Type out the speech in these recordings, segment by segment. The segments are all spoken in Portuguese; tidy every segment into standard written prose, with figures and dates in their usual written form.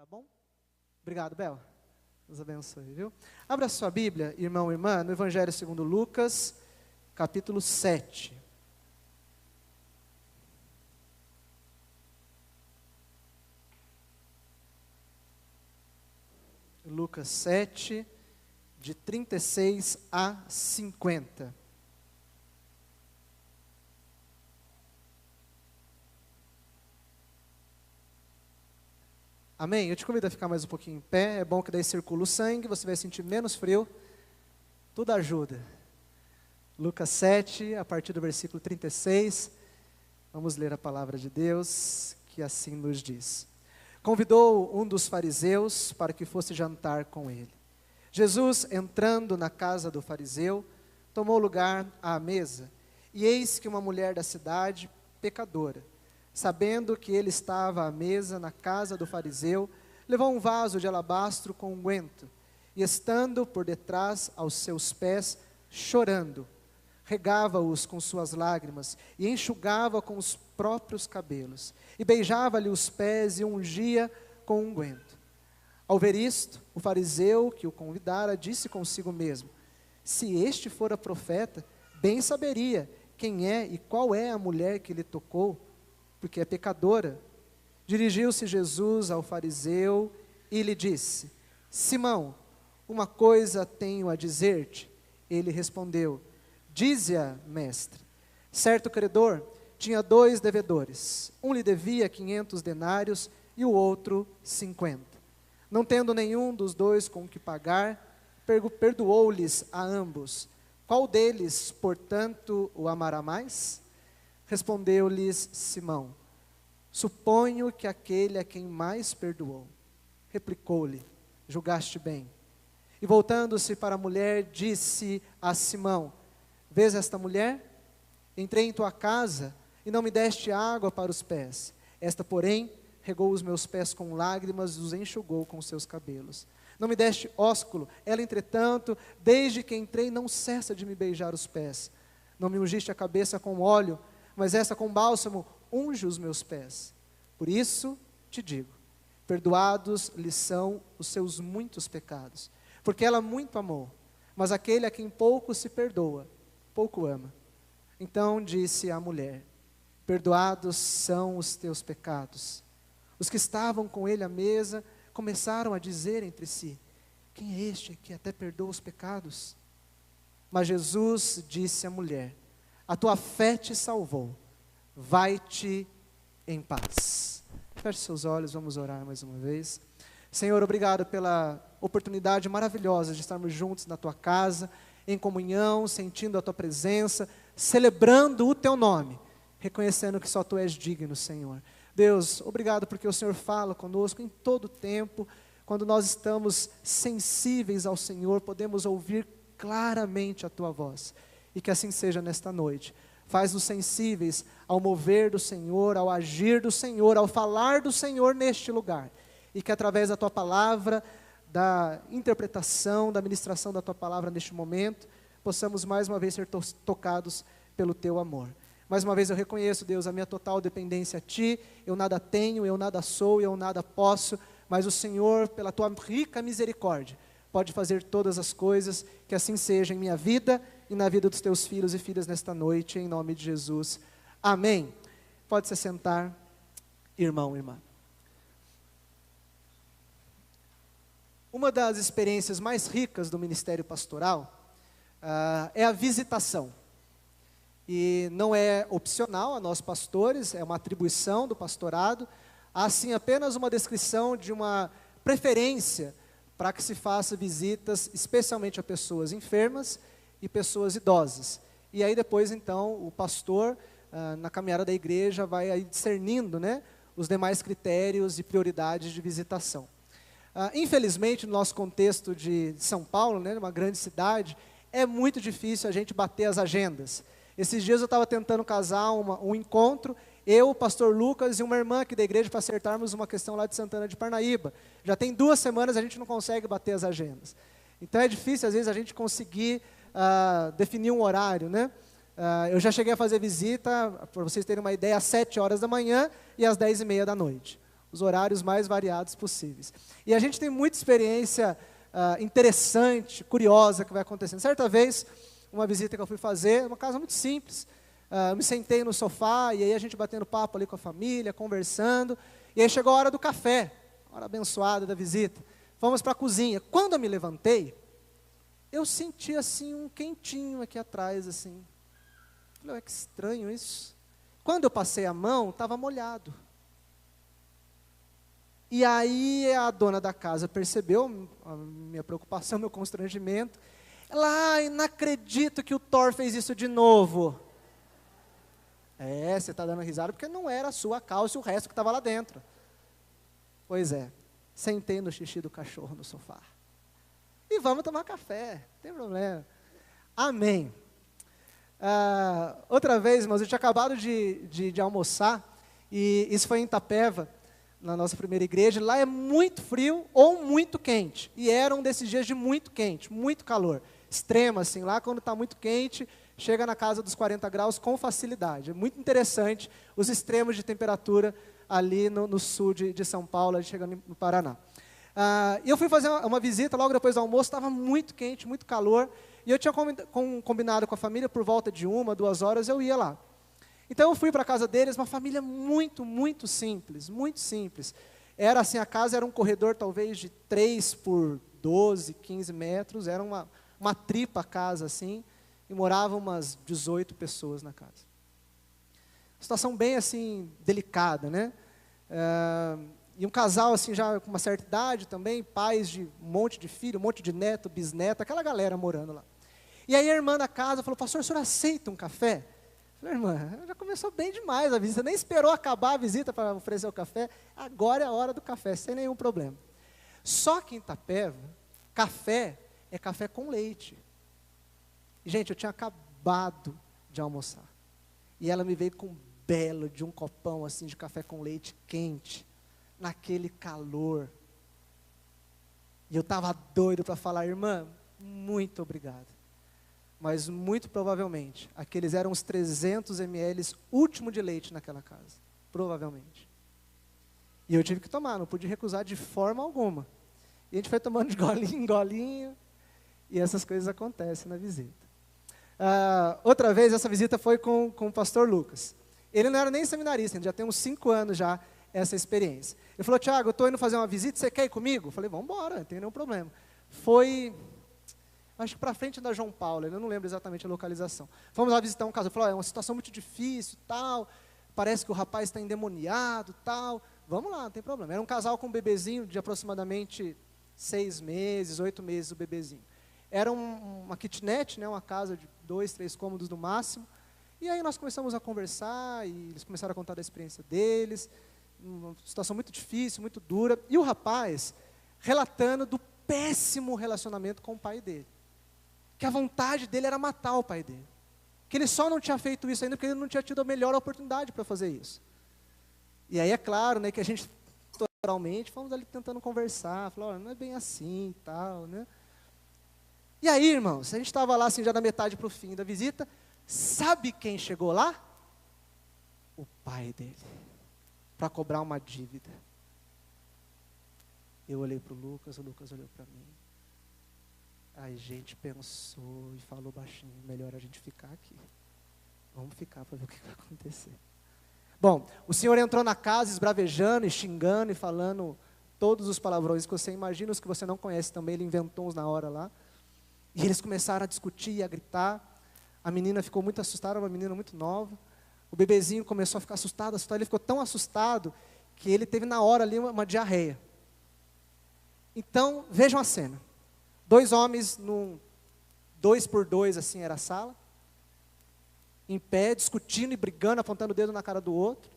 bom? Obrigado, Bel. Deus abençoe, viu? Abra sua Bíblia, irmão e irmã, no Evangelho segundo Lucas, capítulo 7. Lucas 7, de 36 a 50. Amém? Eu te convido a ficar mais um pouquinho em pé. É bom que daí circula o sangue, você vai sentir menos frio. Tudo ajuda. Lucas 7, a partir do versículo 36. Vamos ler a palavra de Deus, que assim nos diz. Convidou um dos fariseus para que fosse jantar com ele. Jesus, entrando na casa do fariseu, tomou lugar à mesa. E eis que uma mulher da cidade, pecadora, sabendo que ele estava à mesa na casa do fariseu, levou um vaso de alabastro com unguento, e estando por detrás aos seus pés, chorando, regava-os com suas lágrimas, e enxugava com os próprios cabelos, e beijava-lhe os pés e ungia com unguento. Ao ver isto, o fariseu que o convidara disse consigo mesmo: se este fora profeta, bem saberia quem é e qual é a mulher que lhe tocou, porque é pecadora. Dirigiu-se Jesus ao fariseu e lhe disse: Simão, uma coisa tenho a dizer-te. Ele respondeu: dize-a, mestre. Certo credor tinha 2 devedores. Um lhe devia 500 denários e o outro 50. Não tendo nenhum dos 2 com que pagar, perdoou-lhes a ambos. Qual deles, portanto, o amará mais? Respondeu-lhes Simão: suponho que aquele a quem mais perdoou. Replicou-lhe: julgaste bem. E voltando-se para a mulher, disse a Simão: vês esta mulher? Entrei em tua casa e não me deste água para os pés. Esta, porém, regou os meus pés com lágrimas e os enxugou com seus cabelos. Não me deste ósculo. Ela, entretanto, desde que entrei, não cessa de me beijar os pés. Não me ungiste a cabeça com óleo, mas essa com bálsamo unge os meus pés. Por isso te digo, perdoados lhe são os seus muitos pecados, porque ela muito amou, mas aquele a quem pouco se perdoa, pouco ama. Então disse a mulher: perdoados são os teus pecados. Os que estavam com ele à mesa começaram a dizer entre si: quem é este que até perdoa os pecados? Mas Jesus disse à mulher: a tua fé te salvou, vai-te em paz. Feche seus olhos, vamos orar mais uma vez. Senhor, obrigado pela oportunidade maravilhosa de estarmos juntos na tua casa, em comunhão, sentindo a tua presença, celebrando o teu nome, reconhecendo que só tu és digno, Senhor. Deus, obrigado porque o Senhor fala conosco em todo o tempo. Quando nós estamos sensíveis ao Senhor, podemos ouvir claramente a tua voz. E que assim seja nesta noite. Faz-nos sensíveis ao mover do Senhor, ao agir do Senhor, ao falar do Senhor neste lugar. E que através da tua palavra, da interpretação, da ministração da tua palavra neste momento, possamos mais uma vez ser tocados pelo teu amor. Mais uma vez eu reconheço, Deus, a minha total dependência a ti. Eu nada tenho, eu nada sou, eu nada posso, mas o Senhor, pela tua rica misericórdia, pode fazer todas as coisas. Que assim seja em minha vida e na vida dos teus filhos e filhas nesta noite, em nome de Jesus. Amém. Pode se sentar, irmão e irmã. Uma das experiências mais ricas do ministério pastoral é a visitação. E não é opcional a nós pastores, é uma atribuição do pastorado. Há sim apenas uma descrição de uma preferência para que se faça visitas, especialmente a pessoas enfermas e pessoas idosas. E aí depois então o pastor, na caminhada da igreja, vai aí discernindo, né, os demais critérios e prioridades de visitação. Infelizmente, no nosso contexto de São Paulo, né, uma grande cidade, é muito difícil a gente bater as agendas. Esses dias eu estava tentando casar um encontro, eu, o pastor Lucas e uma irmã aqui da igreja, para acertarmos uma questão lá de Santana de Parnaíba. Já tem 2 semanas a gente não consegue bater as agendas. Então é difícil às vezes a gente conseguir definir um horário, né? Eu já cheguei a fazer visita, para vocês terem uma ideia, às 7 horas da manhã e às 10h30 da noite. os horários mais variados possíveis. E a gente tem muita experiência interessante, curiosa que vai acontecendo. Certa vez, uma visita que eu fui fazer, uma casa muito simples, eu me sentei no sofá, e aí a gente batendo papo ali com a família, conversando, e aí chegou a hora do café, a hora abençoada da visita. Fomos para a cozinha. Quando eu me levantei, eu senti assim um quentinho aqui atrás, assim. Falei, ué, que estranho isso. Quando eu passei a mão, estava molhado. E aí a dona da casa percebeu a minha preocupação, meu constrangimento. Ela, ai, não acredito que o Thor fez isso de novo. Você está dando risada porque não era a sua calça e o resto que estava lá dentro. Pois é, sentei no xixi do cachorro no sofá. E vamos tomar café, não tem problema. Amém. Outra vez, irmãos, eu tinha acabado de almoçar, e isso foi em Itapeva, na nossa primeira igreja. Lá é muito frio ou muito quente, e era um desses dias de muito quente, muito calor, extremo assim. Lá quando está muito quente, chega na casa dos 40 graus com facilidade. É muito interessante os extremos de temperatura ali no sul de São Paulo, chegando no Paraná. E eu fui fazer uma visita logo depois do almoço, estava muito quente, muito calor, e eu tinha combinado com a família, por volta de 1, 2 horas, eu ia lá. Então eu fui para a casa deles, uma família muito, muito simples, muito simples. Era assim, a casa era um corredor talvez de 3 por 12, 15 metros, era uma tripa casa assim, e moravam umas 18 pessoas na casa. Situação bem assim, delicada, né? E um casal assim, já com uma certa idade também, pais de um monte de filho, um monte de neto, bisneto, aquela galera morando lá. E aí a irmã da casa falou, pastor, o senhor aceita um café? Eu falei, irmã, já começou bem demais a visita, nem esperou acabar a visita para oferecer o café, agora é a hora do café, sem nenhum problema. Só que em Itapeva, café é café com leite. Gente, eu tinha acabado de almoçar, e ela me veio com um belo de um copão assim de café com leite quente, naquele calor, e eu estava doido para falar, irmã, muito obrigado, mas muito provavelmente, aqueles eram os 300 ml último de leite naquela casa, provavelmente, e eu tive que tomar, não pude recusar de forma alguma, e a gente foi tomando de golinho em golinho, e essas coisas acontecem na visita. Outra vez, essa visita foi com o pastor Lucas, ele não era nem seminarista, ele já tem uns 5 anos já, essa experiência. Ele falou, Tiago, eu estou indo fazer uma visita, você quer ir comigo? Eu falei, vamos embora, não tem nenhum problema. Foi, acho que para frente da João Paulo, eu não lembro exatamente a localização. Fomos lá visitar um caso, ele falou, é uma situação muito difícil, tal, parece que o rapaz está endemoniado, tal, vamos lá, não tem problema. Era um casal com um bebezinho de aproximadamente 6 meses, 8 meses o bebezinho. Era uma kitnet, né, uma casa de 2, 3 cômodos no máximo, e aí nós começamos a conversar, e eles começaram a contar da experiência deles, uma situação muito difícil, muito dura, e o rapaz relatando do péssimo relacionamento com o pai dele, que a vontade dele era matar o pai dele, que ele só não tinha feito isso ainda porque ele não tinha tido a melhor oportunidade para fazer isso. E aí é claro, né, que a gente, naturalmente, fomos ali tentando conversar, falou, não é bem assim e tal, né? E aí, irmãos, a gente estava lá assim, já da metade para o fim da visita, sabe quem chegou lá? O pai dele, para cobrar uma dívida. Eu olhei para o Lucas olhou para mim. Aí a gente pensou e falou baixinho, melhor a gente ficar aqui. Vamos ficar para ver o que vai acontecer. Bom, o senhor entrou na casa esbravejando e xingando e falando todos os palavrões que você imagina, os que você não conhece também, ele inventou uns na hora lá. E eles começaram a discutir e a gritar. A menina ficou muito assustada, uma menina muito nova. O bebezinho começou a ficar assustado, ele ficou tão assustado que ele teve na hora ali uma diarreia. Então, vejam a cena. 2 homens, num 2 por 2 assim era a sala, em pé, discutindo e brigando, apontando o dedo na cara do outro.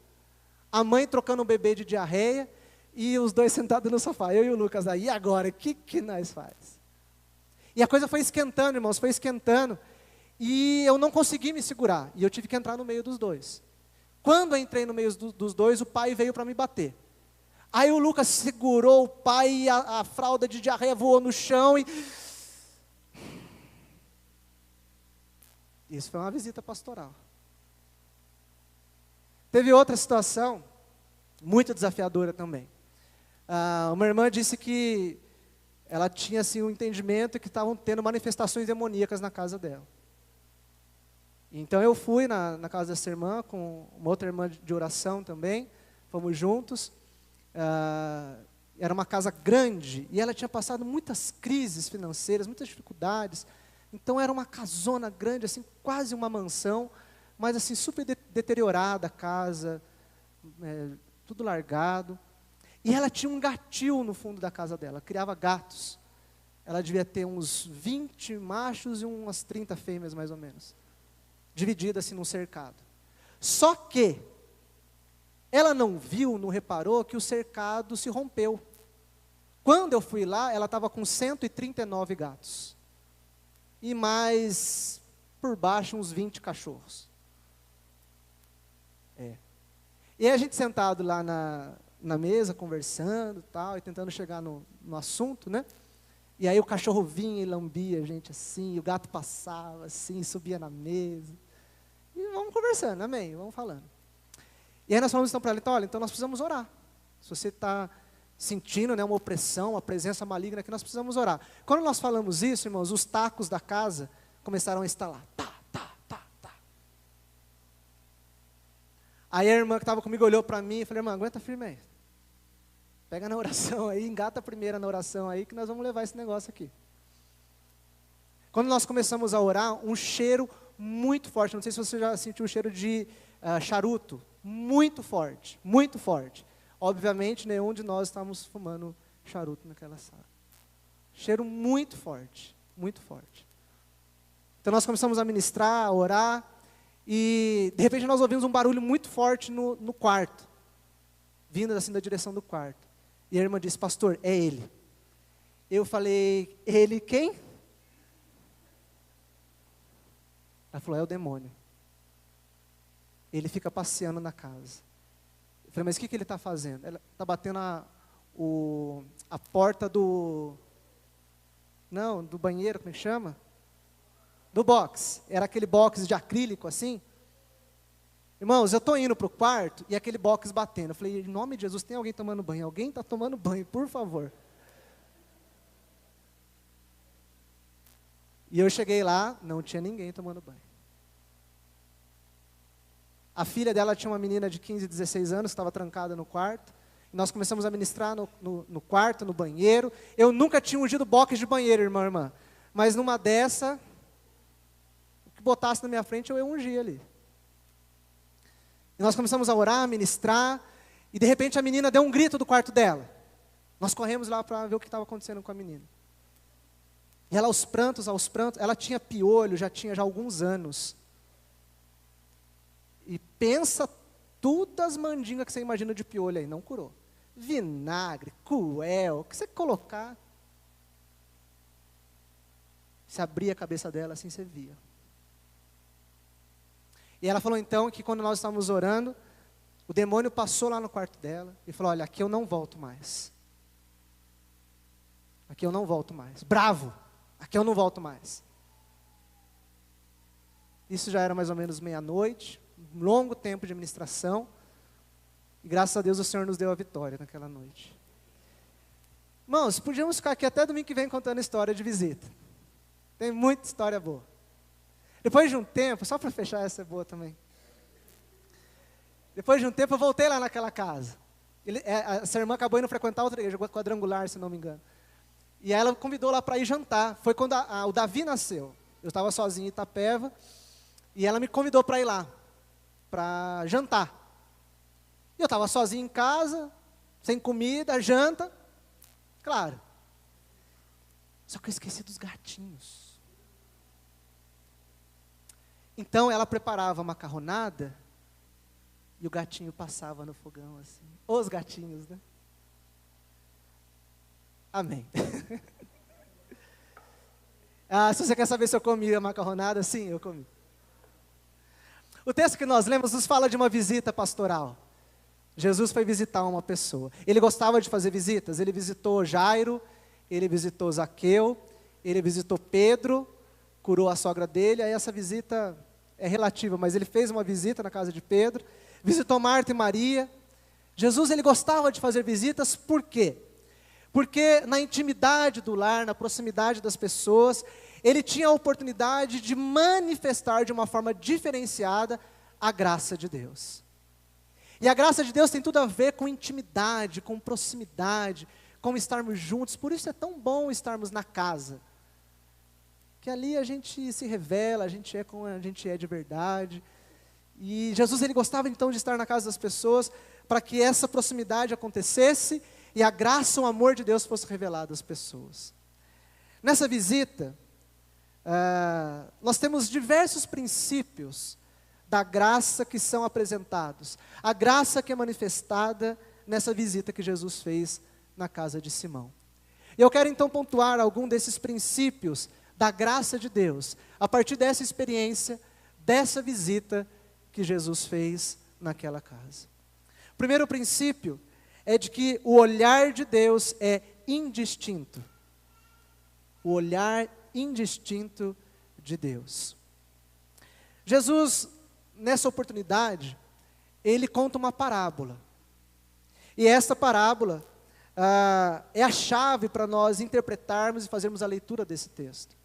A mãe trocando o bebê de diarreia, e os dois sentados no sofá, eu e o Lucas aí, e agora, o que nós faz? E a coisa foi esquentando, irmãos, foi esquentando, e eu não consegui me segurar, e eu tive que entrar no meio dos dois. Quando eu entrei no meio dos dois, o pai veio para me bater. Aí o Lucas segurou o pai, e a fralda de diarreia voou no chão, e... Isso foi uma visita pastoral. Teve outra situação, muito desafiadora também. Uma irmã disse que ela tinha assim, um entendimento que estavam tendo manifestações demoníacas na casa dela. Então eu fui na casa dessa irmã, com uma outra irmã de oração também, fomos juntos. Era uma casa grande, e ela tinha passado muitas crises financeiras, muitas dificuldades. Então era uma casona grande, assim, quase uma mansão, mas assim, super deteriorada a casa, tudo largado. E ela tinha um gatil no fundo da casa dela, criava gatos. Ela devia ter uns 20 machos e umas 30 fêmeas, mais ou menos. Dividida assim num cercado. Só que ela não viu, não reparou que o cercado se rompeu. Quando eu fui lá, ela estava com 139 gatos. E mais, por baixo, uns 20 cachorros. E a gente sentado lá na mesa, conversando tal, e tentando chegar no assunto, né? E aí o cachorro vinha e lambia a gente assim, e o gato passava assim, subia na mesa. E vamos conversando, amém, vamos falando. E aí nós falamos então para ela, então, olha, então nós precisamos orar. Se você está sentindo, né, uma opressão, uma presença maligna, que nós precisamos orar. Quando nós falamos isso, irmãos, os tacos da casa começaram a estalar. Tá, tá, tá, tá. Aí a irmã que estava comigo olhou para mim e falou, irmã, aguenta firme aí. Pega na oração aí, engata a primeira na oração aí, que nós vamos levar esse negócio aqui. Quando nós começamos a orar, um cheiro muito forte, não sei se você já sentiu o cheiro de charuto, muito forte, muito forte. Obviamente, nenhum de nós estávamos fumando charuto naquela sala. Cheiro muito forte, muito forte. Então nós começamos a ministrar, a orar, e de repente nós ouvimos um barulho muito forte no quarto, vindo assim da direção do quarto. E a irmã disse, pastor, é ele. Eu falei, ele quem? Ela falou, é o demônio. Ele fica passeando na casa. Eu falei, mas o que ele está fazendo? Ela está batendo a porta do banheiro, como é que chama? Do box. Era aquele box de acrílico assim. Irmãos, eu estou indo para o quarto e aquele box batendo. Eu falei, em nome de Jesus, tem alguém tomando banho? Alguém está tomando banho, por favor. E eu cheguei lá, não tinha ninguém tomando banho. A filha dela tinha uma menina de 15, 16 anos, que estava trancada no quarto. E nós começamos a ministrar no quarto, no banheiro. Eu nunca tinha ungido box de banheiro, irmã. Mas numa dessa, o que botasse na minha frente, eu ungia ali. E nós começamos a orar, a ministrar, e de repente a menina deu um grito do quarto dela. Nós corremos lá para ver o que estava acontecendo com a menina. E ela aos prantos, ela tinha piolho, já tinha alguns anos. E pensa todas as mandingas que você imagina de piolho aí, não curou. Vinagre, coel, o que você colocar. Se abria a cabeça dela assim, você via. E ela falou então que quando nós estávamos orando, o demônio passou lá no quarto dela e falou, olha, aqui eu não volto mais. Aqui eu não volto mais. Bravo, aqui eu não volto mais. Isso já era mais ou menos meia-noite, um longo tempo de administração. E graças a Deus o Senhor nos deu a vitória naquela noite. Irmãos, podíamos ficar aqui até domingo que vem contando história de visita. Tem muita história boa. Depois de um tempo, só para fechar, essa é boa também. Depois de um tempo eu voltei lá naquela casa. Essa irmã acabou indo frequentar outra igreja, Quadrangular, se não me engano. E ela me convidou lá para ir jantar. Foi quando o Davi nasceu. Eu estava sozinho em Itapeva. E ela me convidou para ir lá, para jantar. E eu estava sozinho em casa, sem comida, janta. Claro. Só que eu esqueci dos gatinhos. Então ela preparava a macarronada e o gatinho passava no fogão assim. Os gatinhos, né? Amém. Se você quer saber se eu comi a macarronada, sim, eu comi. O texto que nós lemos nos fala de uma visita pastoral. Jesus foi visitar uma pessoa. Ele gostava de fazer visitas. Ele visitou Jairo, ele visitou Zaqueu, ele visitou Pedro, curou a sogra dele. Aí essa visita é relativa, mas ele fez uma visita na casa de Pedro. Visitou Marta e Maria. Jesus, ele gostava de fazer visitas, por quê? Porque na intimidade do lar, na proximidade das pessoas, ele tinha a oportunidade de manifestar de uma forma diferenciada a graça de Deus. E a graça de Deus tem tudo a ver com intimidade, com proximidade, com estarmos juntos. Por isso é tão bom estarmos na casa. Que ali a gente se revela, a gente é como a gente é de verdade. E Jesus, ele gostava então de estar na casa das pessoas para que essa proximidade acontecesse e a graça, o amor de Deus fosse revelado às pessoas. Nessa visita, nós temos diversos princípios da graça que são apresentados. A graça que é manifestada nessa visita que Jesus fez na casa de Simão. E eu quero então pontuar algum desses princípios da graça de Deus, a partir dessa experiência, dessa visita que Jesus fez naquela casa. O primeiro princípio é de que o olhar de Deus é indistinto. O olhar indistinto de Deus. Jesus, nessa oportunidade, ele conta uma parábola. E essa parábola é a chave para nós interpretarmos e fazermos a leitura desse texto.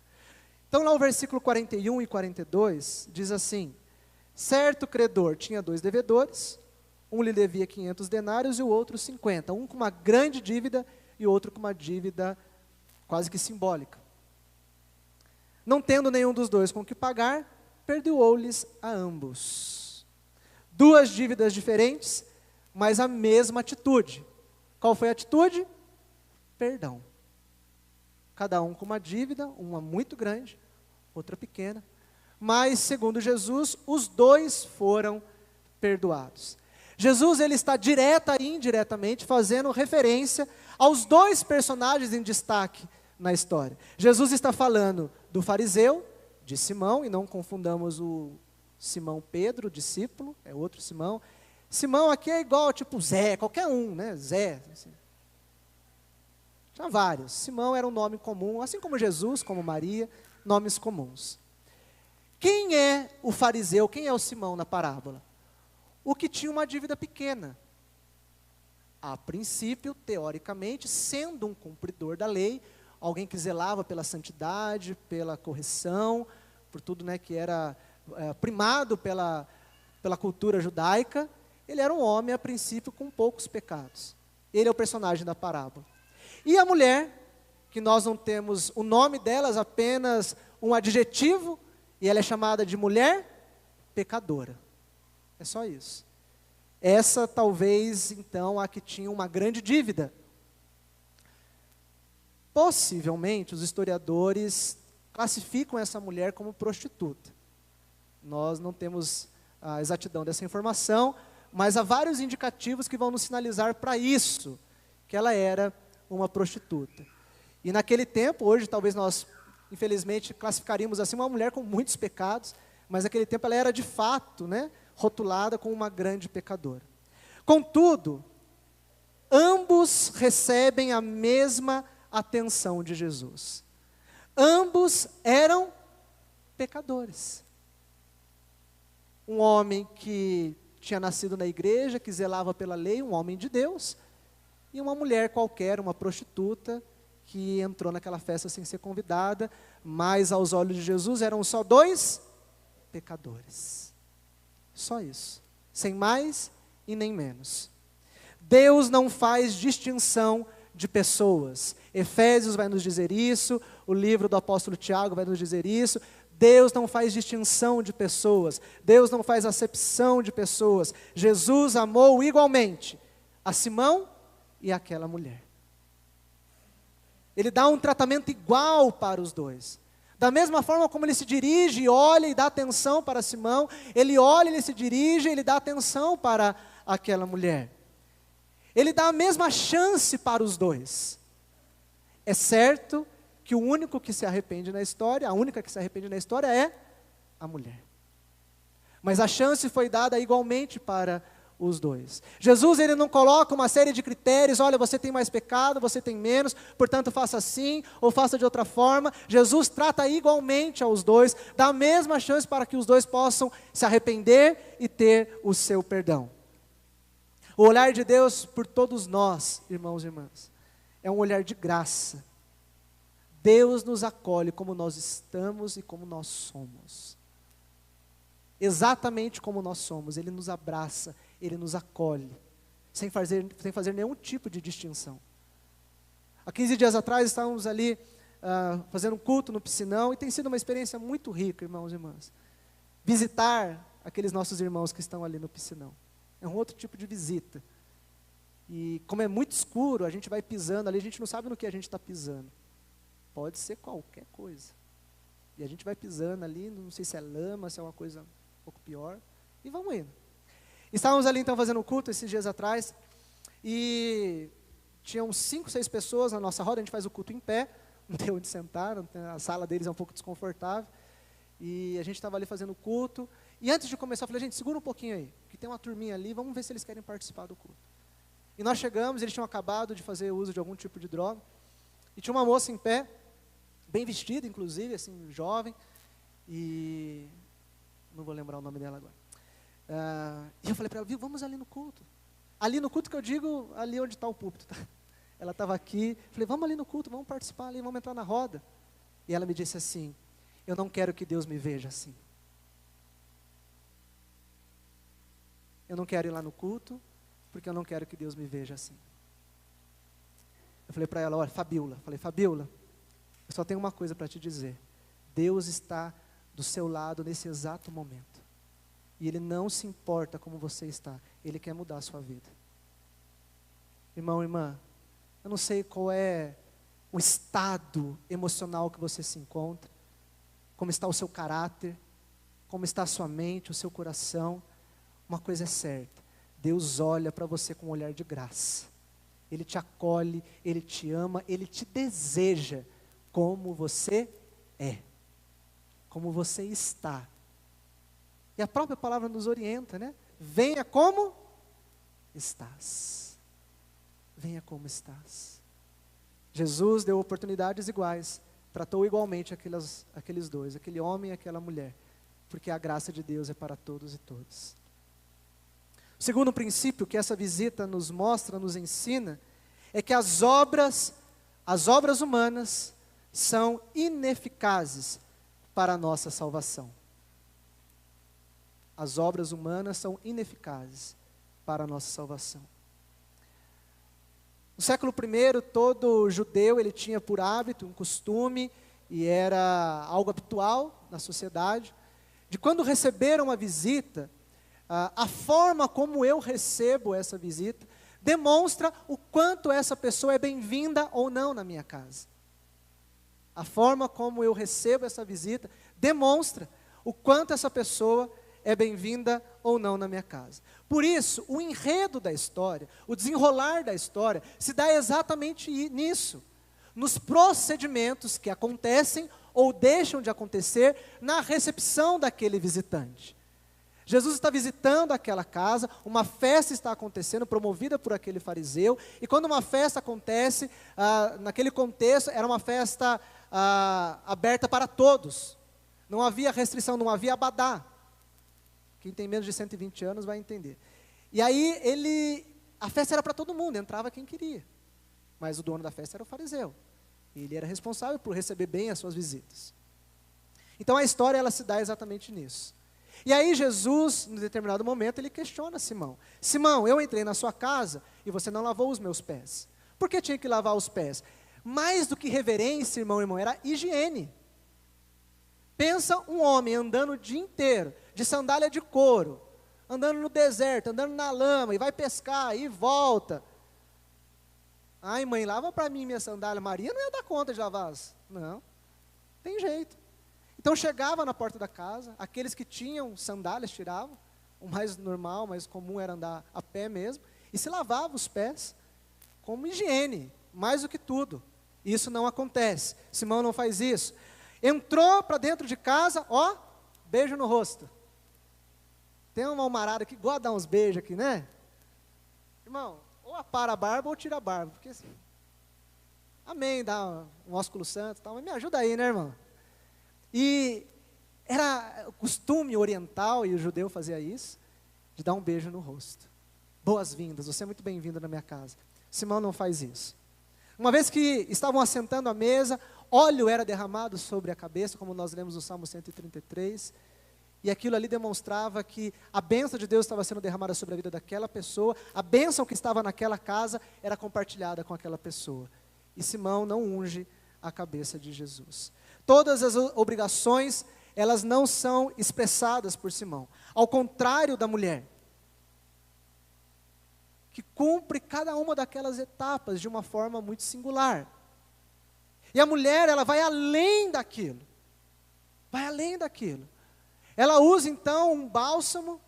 Então, lá o versículo 41 e 42 diz assim: certo credor tinha 2 devedores, um lhe devia 500 denários e o outro 50, um com uma grande dívida e o outro com uma dívida quase que simbólica. Não tendo nenhum dos dois com que pagar, perdoou-lhes a ambos. 2 dívidas diferentes, mas a mesma atitude. Qual foi a atitude? Perdão. Cada um com uma dívida, uma muito grande, outra pequena. Mas, segundo Jesus, os 2 foram perdoados. Jesus, ele está direta e indiretamente fazendo referência aos 2 personagens em destaque na história. Jesus está falando do fariseu, de Simão, e não confundamos o Simão Pedro, discípulo, é outro Simão. Simão aqui é igual, tipo Zé, qualquer um, né? Zé. Assim. Tinha vários. Simão era um nome comum, assim como Jesus, como Maria, nomes comuns. Quem é o fariseu, quem é o Simão na parábola? O que tinha uma dívida pequena. A princípio, teoricamente, sendo um cumpridor da lei, alguém que zelava pela santidade, pela correção, por tudo, né, que era primado pela cultura judaica, ele era um homem, a princípio, com poucos pecados. Ele é o personagem da parábola. E a mulher, que nós não temos o nome delas, apenas um adjetivo, e ela é chamada de mulher pecadora. É só isso. Essa talvez, então, a que tinha uma grande dívida. Possivelmente, os historiadores classificam essa mulher como prostituta. Nós não temos a exatidão dessa informação, mas há vários indicativos que vão nos sinalizar para isso, que ela era uma prostituta. E naquele tempo, hoje talvez nós, infelizmente, classificaríamos assim uma mulher com muitos pecados, mas naquele tempo ela era de fato, né, rotulada como uma grande pecadora. Contudo, ambos recebem a mesma atenção de Jesus. Ambos eram pecadores. Um homem que tinha nascido na igreja, que zelava pela lei, um homem de Deus, e uma mulher qualquer, uma prostituta, que entrou naquela festa sem ser convidada, mas aos olhos de Jesus eram só 2 pecadores. Só isso. Sem mais e nem menos. Deus não faz distinção de pessoas. Efésios vai nos dizer isso, o livro do apóstolo Tiago vai nos dizer isso. Deus não faz distinção de pessoas. Deus não faz acepção de pessoas. Jesus amou igualmente a Simão e aquela mulher. Ele dá um tratamento igual para os 2. Da mesma forma como ele se dirige, olha e dá atenção para Simão, ele olha, ele se dirige, ele dá atenção para aquela mulher. Ele dá a mesma chance para os 2. É certo que o único que se arrepende na história, a única que se arrepende na história é a mulher. Mas a chance foi dada igualmente para os 2. Jesus, ele não coloca uma série de critérios, olha, você tem mais pecado, você tem menos, portanto faça assim ou faça de outra forma. Jesus trata igualmente aos 2, dá a mesma chance para que os 2 possam se arrepender e ter o seu perdão. O olhar de Deus por todos nós, irmãos e irmãs, é um olhar de graça. Deus nos acolhe como nós estamos e como nós somos. Exatamente como nós somos, Ele nos abraça, Ele nos acolhe, sem fazer nenhum tipo de distinção. Há 15 dias atrás estávamos ali fazendo um culto no piscinão, e tem sido uma experiência muito rica, irmãos e irmãs. Visitar aqueles nossos irmãos que estão ali no piscinão. É um outro tipo de visita. E como é muito escuro, a gente vai pisando ali, a gente não sabe no que a gente está pisando. Pode ser qualquer coisa. E a gente vai pisando ali, não sei se é lama, se é uma coisa um pouco pior, e vamos indo. Estávamos ali então fazendo um culto esses dias atrás, e tinham 5, 6 pessoas na nossa roda. A gente faz o culto em pé, não tem onde sentar, a sala deles é um pouco desconfortável, e a gente estava ali fazendo o culto, e antes de começar eu falei, gente, segura um pouquinho aí, que tem uma turminha ali, vamos ver se eles querem participar do culto. E nós chegamos, eles tinham acabado de fazer uso de algum tipo de droga, e tinha uma moça em pé, bem vestida inclusive, assim, jovem, e não vou lembrar o nome dela agora. E eu falei para ela, viu, vamos ali no culto. Ali no culto que eu digo, ali onde está o púlpito. Tá? Ela estava aqui, falei, vamos ali no culto, vamos participar ali, vamos entrar na roda. E ela me disse assim, eu não quero que Deus me veja assim. Eu não quero ir lá no culto, porque eu não quero que Deus me veja assim. Eu falei para ela, olha, Fabiola, eu só tenho uma coisa para te dizer. Deus está do seu lado nesse exato momento. E Ele não se importa como você está. Ele quer mudar a sua vida. Irmão, irmã, eu não sei qual é o estado emocional que você se encontra, como está o seu caráter, como está a sua mente, o seu coração. Uma coisa é certa, Deus olha para você com um olhar de graça. Ele te acolhe, Ele te ama, Ele te deseja como você é, como você está. E a própria palavra nos orienta, né? Venha como estás. Venha como estás. Jesus deu oportunidades iguais, tratou igualmente aqueles dois, aquele homem e aquela mulher, porque a graça de Deus é para todos e todas. O segundo princípio que essa visita nos mostra, nos ensina, é que as obras humanas são ineficazes para a nossa salvação. As obras humanas são ineficazes para a nossa salvação. No século I, todo judeu ele tinha por hábito, um costume, e era algo habitual na sociedade, de quando receberam uma visita, a forma como eu recebo essa visita demonstra o quanto essa pessoa é bem-vinda ou não na minha casa. A forma como eu recebo essa visita demonstra o quanto essa pessoa é bem-vinda ou não na minha casa. Por isso, o enredo da história, o desenrolar da história, se dá exatamente nisso, nos procedimentos que acontecem ou deixam de acontecer na recepção daquele visitante. Jesus está visitando aquela casa, uma festa está acontecendo, promovida por aquele fariseu, e quando uma festa acontece, naquele contexto, era uma festa aberta para todos, não havia restrição, não havia abadá. Quem tem menos de 120 anos vai entender. E aí, a festa era para todo mundo, entrava quem queria, mas o dono da festa era o fariseu, ele era responsável por receber bem as suas visitas. Então a história ela se dá exatamente nisso. E aí Jesus, em determinado momento, ele questiona Simão. Simão, eu entrei na sua casa e você não lavou os meus pés. Por que tinha que lavar os pés? Mais do que reverência, irmão, era higiene. Pensa um homem andando o dia inteiro, de sandália de couro, andando no deserto, andando na lama, e vai pescar, e volta. Ai mãe, lava para mim minha sandália. Maria não ia dar conta de lavar. Não, tem jeito. Então chegava na porta da casa, aqueles que tinham sandálias tiravam, o mais normal, mais comum era andar a pé mesmo, e se lavava os pés como higiene, mais do que tudo. Isso não acontece, Simão não faz isso. Entrou para dentro de casa, ó, beijo no rosto. Tem uma almarada que gosta de dar uns beijos aqui, né? Irmão, ou apara a barba ou tira a barba, porque assim, amém, dá um ósculo santo e tal, mas me ajuda aí, né, irmão? E era o costume oriental, e o judeu fazia isso, de dar um beijo no rosto. boas-vindas, você é muito bem-vindo na minha casa. Simão não faz isso. Uma vez que estavam assentando à mesa, óleo era derramado sobre a cabeça, como nós lemos no Salmo 133, e aquilo ali demonstrava que a bênção de Deus estava sendo derramada sobre a vida daquela pessoa, a bênção que estava naquela casa era compartilhada com aquela pessoa. E Simão não unge a cabeça de Jesus. Todas as obrigações, elas não são expressadas por Simão. Ao contrário da mulher, que cumpre cada uma daquelas etapas de uma forma muito singular. E a mulher, ela vai além daquilo. Vai além daquilo. Ela usa então um bálsamo,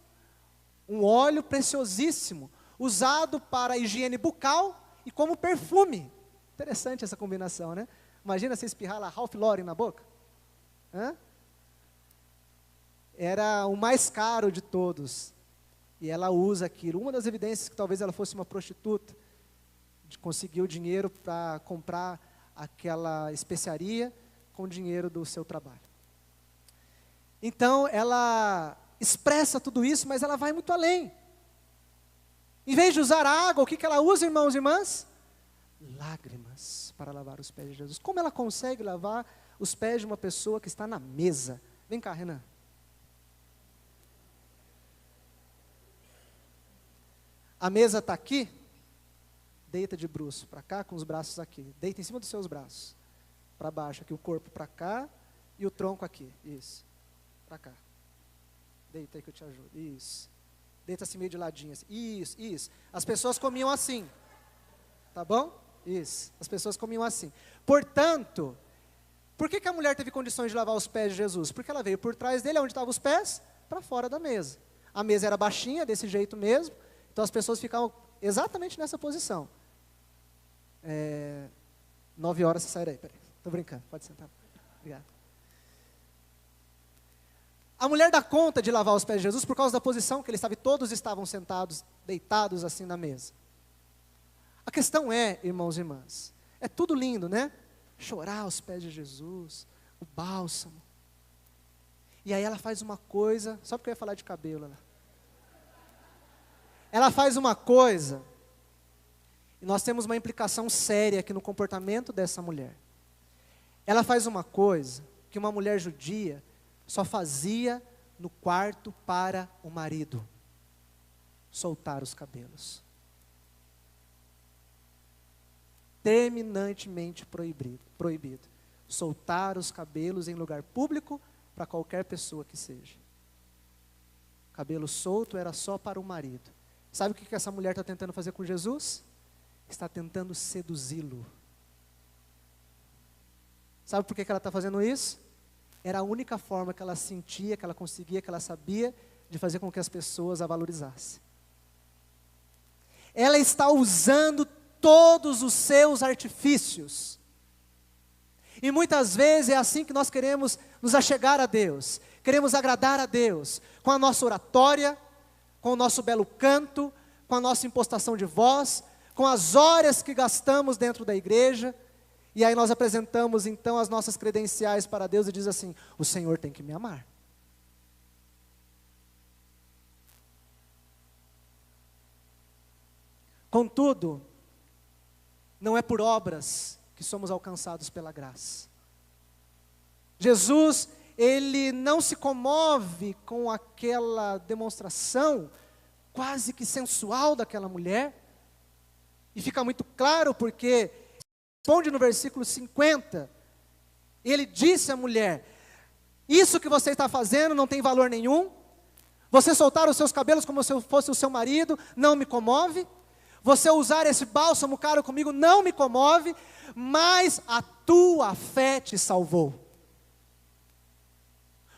um óleo preciosíssimo, usado para higiene bucal e como perfume. Interessante essa combinação, né? Imagina você espirrar lá Ralph Lauren na boca. Hã? Era o mais caro de todos. E ela usa aquilo. Uma das evidências que talvez ela fosse uma prostituta, de conseguir o dinheiro para comprar aquela especiaria com o dinheiro do seu trabalho. Então, ela expressa tudo isso, mas ela vai muito além. Em vez de usar água, o que ela usa, irmãos e irmãs? Lágrimas para lavar os pés de Jesus. Como ela consegue lavar os pés de uma pessoa que está na mesa? Vem cá, Renan. A mesa está aqui, deita de bruço para cá, com os braços aqui. Deita em cima dos seus braços. Para baixo aqui, o corpo para cá e o tronco aqui. Isso. Para cá. Deita aí que eu te ajudo. Isso. Deita assim meio de ladinho. Assim. Isso, isso. As pessoas comiam assim. Tá bom? Isso. As pessoas comiam assim. Portanto, por que a mulher teve condições de lavar os pés de Jesus? Porque ela veio por trás dele, onde estavam os pés? Para fora da mesa. A mesa era baixinha, desse jeito mesmo. Então as pessoas ficavam exatamente nessa posição. 9 horas você sai daí. Peraí. Estou brincando. Pode sentar. Obrigado. A mulher dá conta de lavar os pés de Jesus por causa da posição que ele estava, e todos estavam sentados, deitados assim na mesa. A questão é, irmãos e irmãs, é tudo lindo, né? Chorar aos pés de Jesus, o bálsamo. E aí ela faz uma coisa, só porque eu ia falar de cabelo, né? Ela faz uma coisa, e nós temos uma implicação séria aqui no comportamento dessa mulher. Ela faz uma coisa que uma mulher judia só fazia no quarto para o marido: soltar os cabelos. Terminantemente proibido. Soltar os cabelos em lugar público para qualquer pessoa que seja. Cabelo solto era só para o marido. Sabe o que essa mulher está tentando fazer com Jesus? Está tentando seduzi-lo. Sabe por que ela está fazendo isso? Era a única forma que ela sentia, que ela conseguia, que ela sabia de fazer com que as pessoas a valorizassem. Ela está usando todos os seus artifícios. E muitas vezes é assim que nós queremos nos achegar a Deus. Queremos agradar a Deus com a nossa oratória, com o nosso belo canto, com a nossa impostação de voz, com as horas que gastamos dentro da igreja. E aí nós apresentamos então as nossas credenciais para Deus e diz assim: o Senhor tem que me amar. Contudo, não é por obras que somos alcançados pela graça. Jesus, ele não se comove com aquela demonstração quase que sensual daquela mulher. E fica muito claro porque responde no versículo 50, ele disse à mulher: isso que você está fazendo não tem valor nenhum. Você soltar os seus cabelos como se eu fosse o seu marido não me comove. Você usar esse bálsamo caro comigo não me comove, mas a tua fé te salvou.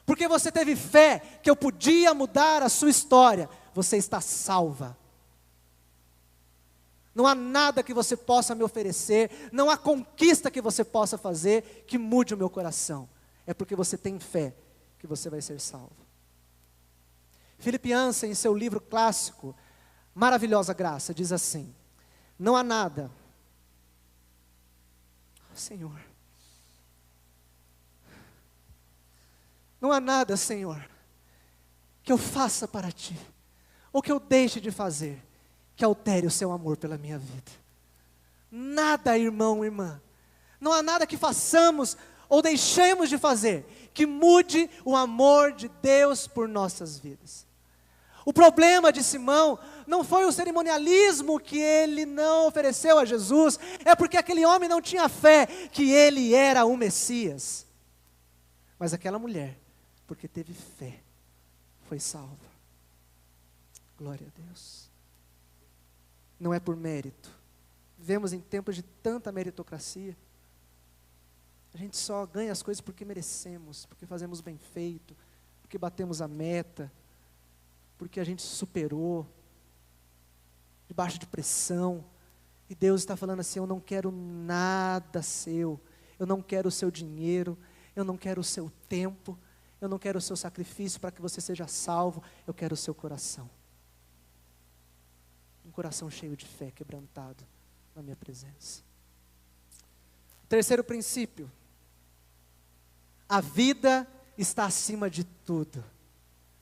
Porque você teve fé que eu podia mudar a sua história, você está salva. Não há nada que você possa me oferecer, não há conquista que você possa fazer que mude o meu coração. É porque você tem fé que você vai ser salvo. Philip Yancey, em seu livro clássico, Maravilhosa Graça, diz assim: não há nada, Senhor, não há nada, Senhor, que eu faça para Ti, ou que eu deixe de fazer, que altere o seu amor pela minha vida. Nada, irmão, irmã. Não há nada que façamos ou deixemos de fazer que mude o amor de Deus por nossas vidas. O problema de Simão não foi o cerimonialismo que ele não ofereceu a Jesus, é porque aquele homem não tinha fé que ele era o Messias. Mas aquela mulher, porque teve fé, foi salva. Glória a Deus. Não é por mérito. Vivemos em tempos de tanta meritocracia. A gente só ganha as coisas porque merecemos, porque fazemos bem feito, porque batemos a meta, porque a gente superou, debaixo de pressão. E Deus está falando assim: eu não quero nada seu, eu não quero o seu dinheiro, eu não quero o seu tempo, eu não quero o seu sacrifício para que você seja salvo, eu quero o seu coração. Um coração cheio de fé, quebrantado na minha presença. Terceiro princípio: a vida está acima de tudo.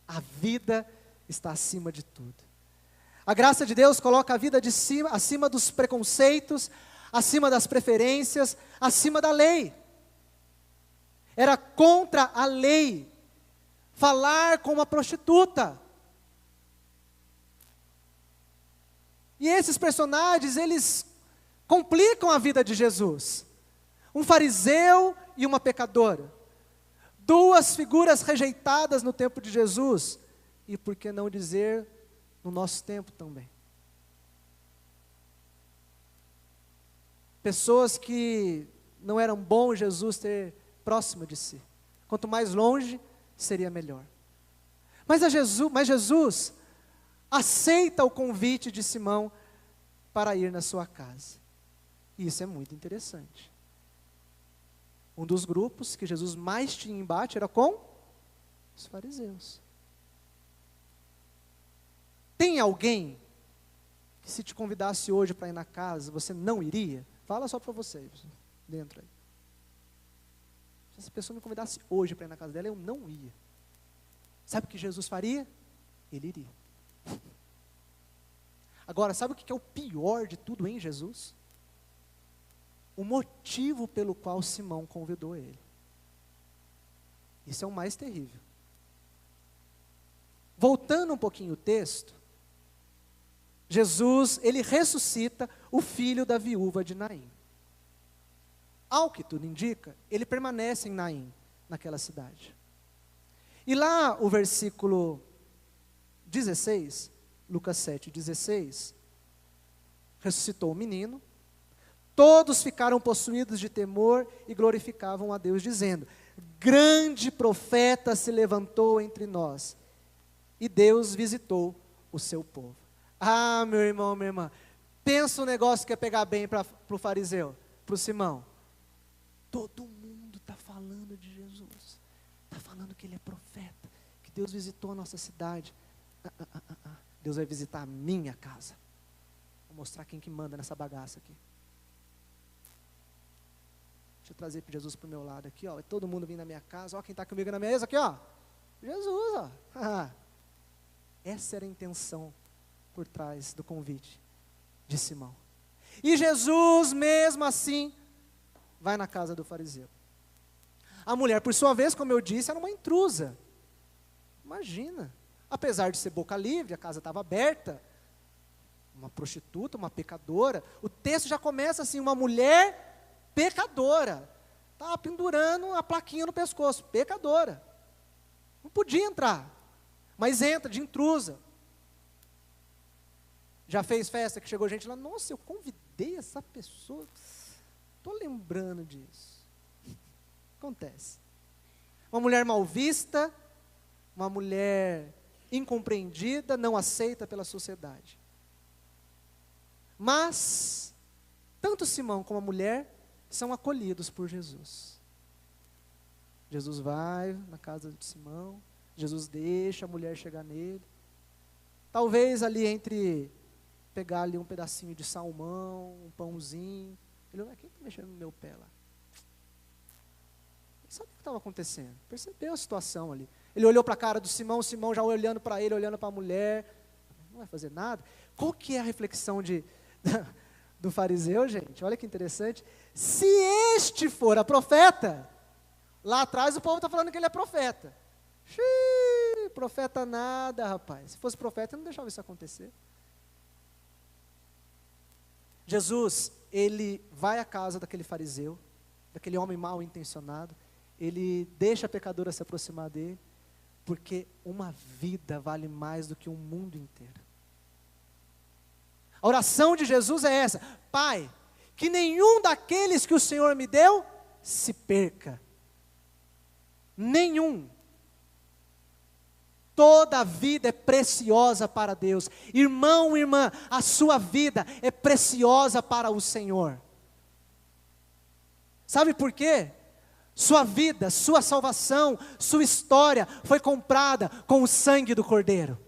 A vida está acima de tudo. A graça de Deus coloca a vida acima dos preconceitos, acima das preferências, acima da lei. Era contra a lei falar com uma prostituta. E esses personagens, eles complicam a vida de Jesus. Um fariseu e uma pecadora. Duas figuras rejeitadas no tempo de Jesus. E por que não dizer, no nosso tempo também. Pessoas que não eram bom Jesus ter próximo de si. Quanto mais longe, seria melhor. Mas Jesus aceita o convite de Simão para ir na sua casa. E isso é muito interessante. Um dos grupos que Jesus mais tinha embate era com os fariseus. Tem alguém que se te convidasse hoje para ir na casa, você não iria? Fala só para vocês, dentro aí. Se essa pessoa me convidasse hoje para ir na casa dela, eu não ia. Sabe o que Jesus faria? Ele iria. Agora, sabe o que é o pior de tudo em Jesus? O motivo pelo qual Simão convidou ele. Isso é o mais terrível. Voltando um pouquinho o texto, Jesus, ele ressuscita o filho da viúva de Naim. Ao que tudo indica, ele permanece em Naim, naquela cidade. E lá o versículo 16, Lucas 7:16, ressuscitou o menino, todos ficaram possuídos de temor e glorificavam a Deus, dizendo: grande profeta se levantou entre nós, e Deus visitou o seu povo. Ah, meu irmão, minha irmã, pensa um negócio que é pegar bem para o fariseu, para o Simão. Todo mundo está falando de Jesus, está falando que ele é profeta, que Deus visitou a nossa cidade. Deus vai visitar a minha casa. Vou mostrar quem que manda nessa bagaça aqui. Deixa eu trazer Jesus para o meu lado aqui, ó. Vai todo mundo vir na minha casa, ó, quem está comigo na mesa aqui, ó. Jesus, ó. Essa era a intenção por trás do convite de Simão. E Jesus, mesmo assim, vai na casa do fariseu. A mulher, por sua vez, como eu disse, era uma intrusa. Imagina, apesar de ser boca livre, a casa estava aberta, uma prostituta, uma pecadora. O texto já começa assim: uma mulher pecadora. Estava pendurando a plaquinha no pescoço, pecadora. Não podia entrar, mas entra de intrusa. Já fez festa que chegou gente lá, nossa, eu convidei essa pessoa, estou lembrando disso. Acontece. Uma mulher mal vista, uma mulher incompreendida, não aceita pela sociedade. Mas, tanto Simão como a mulher são acolhidos por Jesus. Jesus vai na casa de Simão, Jesus deixa a mulher chegar nele. Talvez ali entre pegar ali um pedacinho de salmão, um pãozinho. Ele olha, quem está mexendo no meu pé lá? Ele sabe o que estava acontecendo, percebeu a situação ali. Ele olhou para a cara do Simão, o Simão já olhando para ele, olhando para a mulher. vai fazer nada. Qual que é a reflexão do fariseu, gente? Olha que interessante. Se este for a profeta, lá atrás o povo está falando que ele é profeta. Xiii, profeta nada, rapaz. Se fosse profeta, não deixava isso acontecer. Jesus, ele vai à casa daquele fariseu, daquele homem mal intencionado, ele deixa a pecadora se aproximar dele, porque uma vida vale mais do que um mundo inteiro. A oração de Jesus é essa: Pai, que nenhum daqueles que o Senhor me deu se perca. Nenhum. Toda a vida é preciosa para Deus. Irmão, irmã, a sua vida é preciosa para o Senhor. Sabe por quê? Sua vida, sua salvação, sua história foi comprada com o sangue do Cordeiro.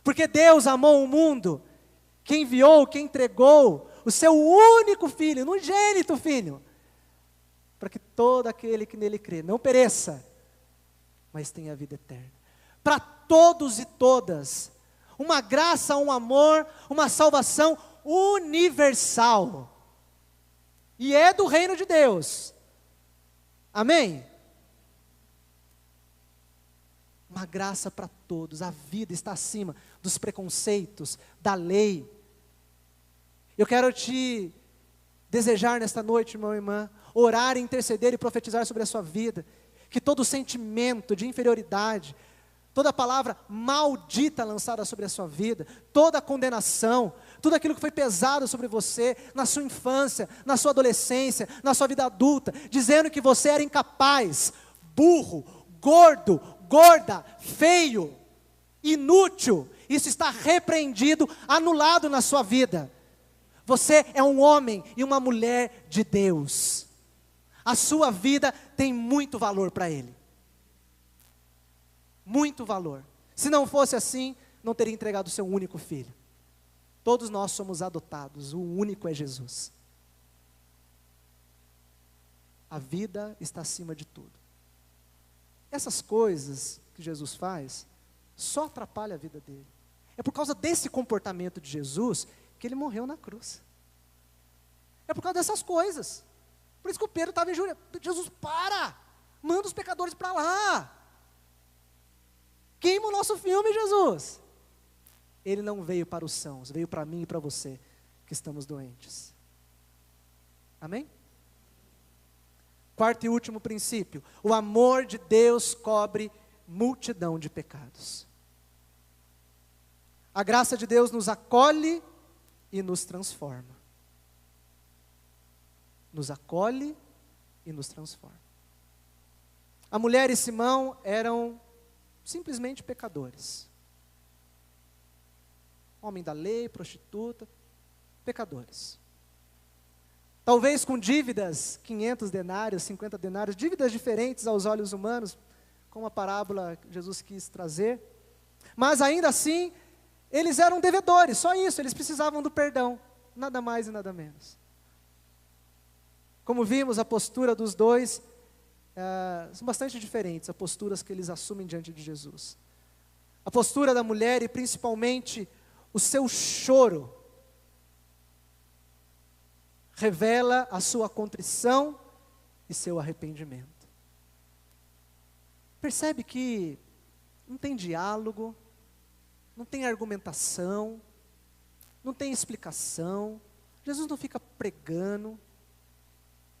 Porque Deus amou o mundo, que enviou, que entregou o seu único Filho, um unigênito Filho, para que todo aquele que nele crê não pereça, mas tenha vida eterna. Para todos e todas, uma graça, um amor, uma salvação universal, e é do reino de Deus, amém? Uma graça para todos, a vida está acima dos preconceitos, da lei. Eu quero te desejar nesta noite, irmão e irmã, orar, interceder e profetizar sobre a sua vida, que todo sentimento de inferioridade, toda palavra maldita lançada sobre a sua vida, toda condenação, tudo aquilo que foi pesado sobre você, na sua infância, na sua adolescência, na sua vida adulta, dizendo que você era incapaz, burro, gordo, gorda, feio, inútil, isso está repreendido, anulado na sua vida. Você é um homem e uma mulher de Deus. A sua vida tem muito valor para Ele. Muito valor. Se não fosse assim, não teria entregado o seu único filho. Todos nós somos adotados, o único é Jesus. A vida está acima de tudo. Essas coisas que Jesus faz, só atrapalham a vida dele. É por causa desse comportamento de Jesus, que ele morreu na cruz. É por causa dessas coisas. Por isso que o Pedro estava injuriando. Jesus, para! Manda os pecadores para lá. Queima o nosso filme, Jesus. Ele não veio para os sãos, veio para mim e para você, que estamos doentes. Amém? Quarto e último princípio: o amor de Deus cobre multidão de pecados. A graça de Deus nos acolhe e nos transforma. Nos acolhe e nos transforma. A mulher e Simão eram simplesmente pecadores. Homem da lei, prostituta, pecadores. Talvez com dívidas, 500 denários, 50 denários, dívidas diferentes aos olhos humanos, como a parábola que Jesus quis trazer. Mas ainda assim, eles eram devedores, só isso, eles precisavam do perdão, nada mais e nada menos. Como vimos, a postura dos dois são bastante diferentes, as posturas que eles assumem diante de Jesus. A postura da mulher e principalmente o seu choro revela a sua contrição e seu arrependimento. Percebe que não tem diálogo, não tem argumentação, não tem explicação. Jesus não fica pregando.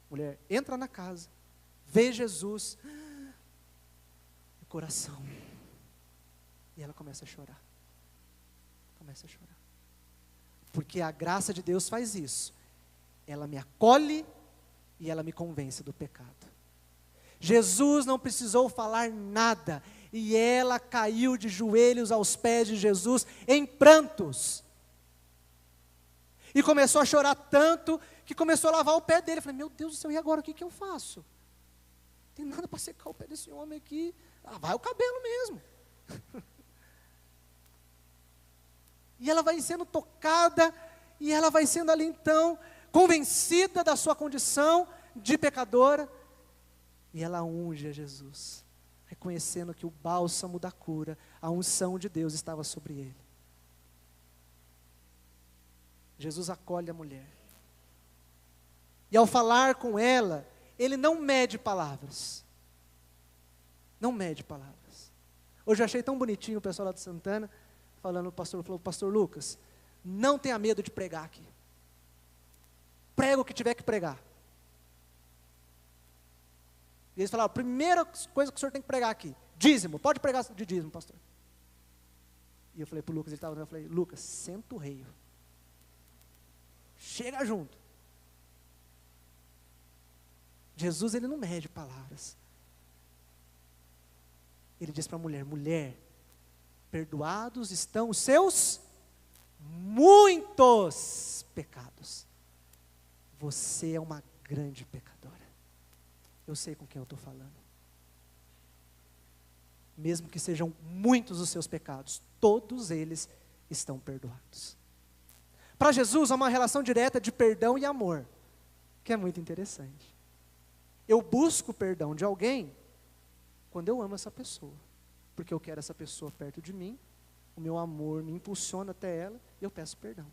Mulher, entra na casa, vê Jesus no coração, e ela começa a chorar. Começa a chorar. Porque a graça de Deus faz isso. Ela me acolhe e ela me convence do pecado. Jesus não precisou falar nada, e ela caiu de joelhos aos pés de Jesus em prantos. E começou a chorar tanto que começou a lavar o pé dele. Eu falei, meu Deus do céu, e agora o que eu faço? Não tem nada para secar o pé desse homem aqui. Ah, vai o cabelo mesmo. E ela vai sendo tocada, e ela vai sendo ali então, convencida da sua condição de pecadora, e ela unge a Jesus, reconhecendo que o bálsamo da cura, a unção de Deus estava sobre ele. Jesus acolhe a mulher. E ao falar com ela, ele não mede palavras. Não mede palavras. Hoje eu achei tão bonitinho o pessoal lá de Santana, falando, o pastor falou, pastor Lucas, não tenha medo de pregar aqui. Prega o que tiver que pregar. E eles falaram, a primeira coisa que o senhor tem que pregar aqui, dízimo, pode pregar de dízimo, pastor. E eu falei para o Lucas, ele estava, eu falei, Lucas, senta o rei. Chega junto. Jesus, ele não mede palavras. Ele diz para a mulher, mulher, perdoados estão os seus muitos pecados. Você é uma grande pecadora. Eu sei com quem eu estou falando. Mesmo que sejam muitos os seus pecados, todos eles estão perdoados. Para Jesus, há uma relação direta de perdão e amor, que é muito interessante. Eu busco perdão de alguém quando eu amo essa pessoa, porque eu quero essa pessoa perto de mim, o meu amor me impulsiona até ela e eu peço perdão.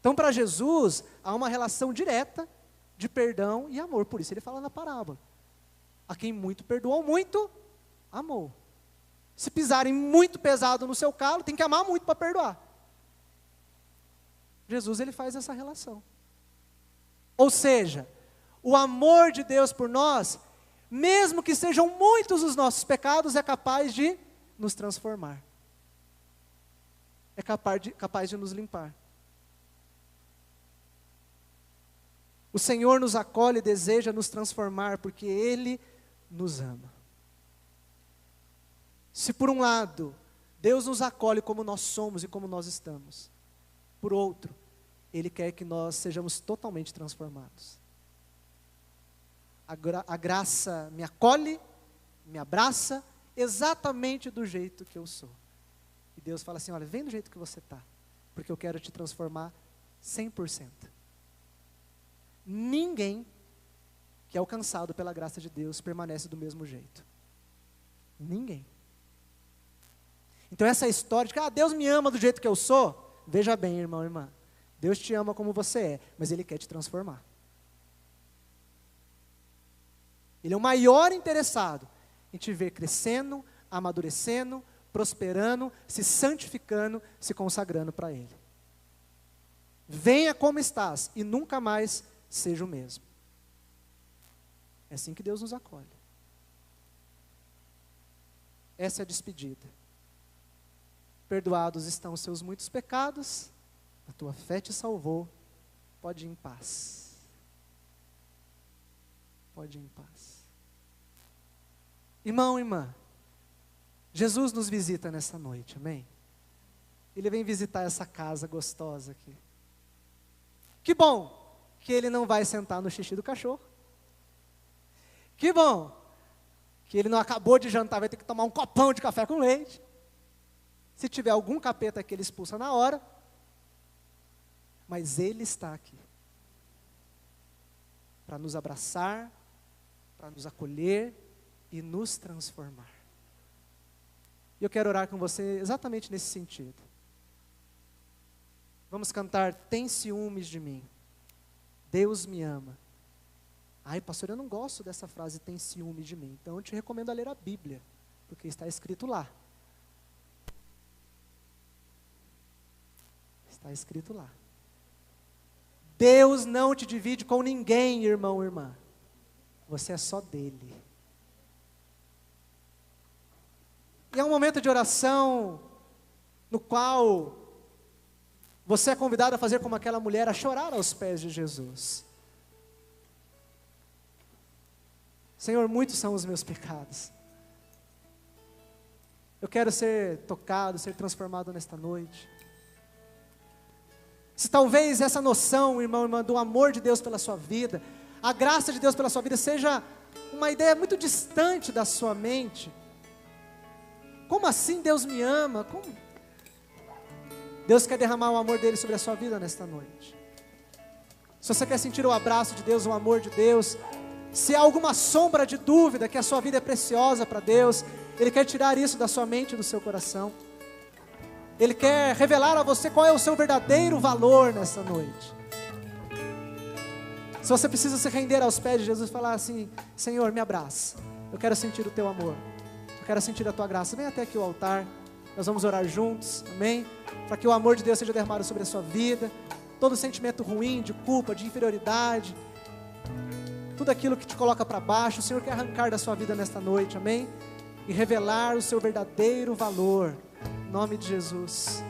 Então, para Jesus, há uma relação direta de perdão e amor, por isso ele fala na parábola. A quem muito perdoou, muito amou. Se pisarem muito pesado no seu calo, tem que amar muito para perdoar. Jesus, ele faz essa relação. Ou seja, o amor de Deus por nós, mesmo que sejam muitos os nossos pecados, é capaz de nos transformar. É capaz de nos limpar. O Senhor nos acolhe e deseja nos transformar, porque Ele nos ama. Se por um lado, Deus nos acolhe como nós somos e como nós estamos, por outro, Ele quer que nós sejamos totalmente transformados. A graça me acolhe, me abraça, exatamente do jeito que eu sou. E Deus fala assim, olha, vem do jeito que você está, porque eu quero te transformar 100%. Ninguém que é alcançado pela graça de Deus permanece do mesmo jeito. Ninguém. Então essa história de que Deus me ama do jeito que eu sou, veja bem, irmão e irmã, Deus te ama como você é, mas Ele quer te transformar. Ele é o maior interessado em te ver crescendo, amadurecendo, prosperando, se santificando, se consagrando para Ele. Venha como estás e nunca mais seja o mesmo. É assim que Deus nos acolhe. Essa é a despedida. Perdoados estão os seus muitos pecados, a tua fé te salvou, pode ir em paz. Pode ir em paz. Irmão e irmã, Jesus nos visita nessa noite, amém? Ele vem visitar essa casa gostosa aqui. Que bom que Ele não vai sentar no xixi do cachorro. Que bom que Ele não acabou de jantar, vai ter que tomar um copão de café com leite. Se tiver algum capeta que Ele expulsa na hora, mas Ele está aqui para nos abraçar, para nos acolher e nos transformar. E eu quero orar com você exatamente nesse sentido. Vamos cantar, tem ciúmes de mim, Deus me ama. Ai, pastor, eu não gosto dessa frase, tem ciúme de mim. Então eu te recomendo a ler a Bíblia, porque está escrito lá. Está escrito lá. Deus não te divide com ninguém, irmão, irmã. Você é só dele. E é um momento de oração no qual você é convidado a fazer como aquela mulher, a chorar aos pés de Jesus. Senhor, muitos são os meus pecados. Eu quero ser tocado, ser transformado nesta noite. Se talvez essa noção, irmão, irmã, do amor de Deus pela sua vida, a graça de Deus pela sua vida seja uma ideia muito distante da sua mente. Como assim Deus me ama? Como? Deus quer derramar o amor dele sobre a sua vida nesta noite. Se você quer sentir o abraço de Deus, o amor de Deus, se há alguma sombra de dúvida que a sua vida é preciosa para Deus, Ele quer tirar isso da sua mente e do seu coração. Ele quer revelar a você qual é o seu verdadeiro valor nessa noite. Se você precisa se render aos pés de Jesus e falar assim: Senhor, me abraça, eu quero sentir o teu amor, eu quero sentir a tua graça, vem até aqui o altar, nós vamos orar juntos, amém? Para que o amor de Deus seja derramado sobre a sua vida, todo sentimento ruim, de culpa, de inferioridade, tudo aquilo que te coloca para baixo, o Senhor quer arrancar da sua vida nesta noite, amém? E revelar o seu verdadeiro valor, em nome de Jesus.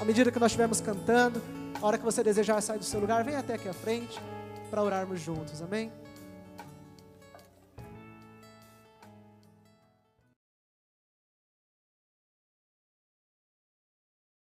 À medida que nós estivermos cantando, a hora que você desejar sair do seu lugar, vem até aqui à frente, para orarmos juntos, amém?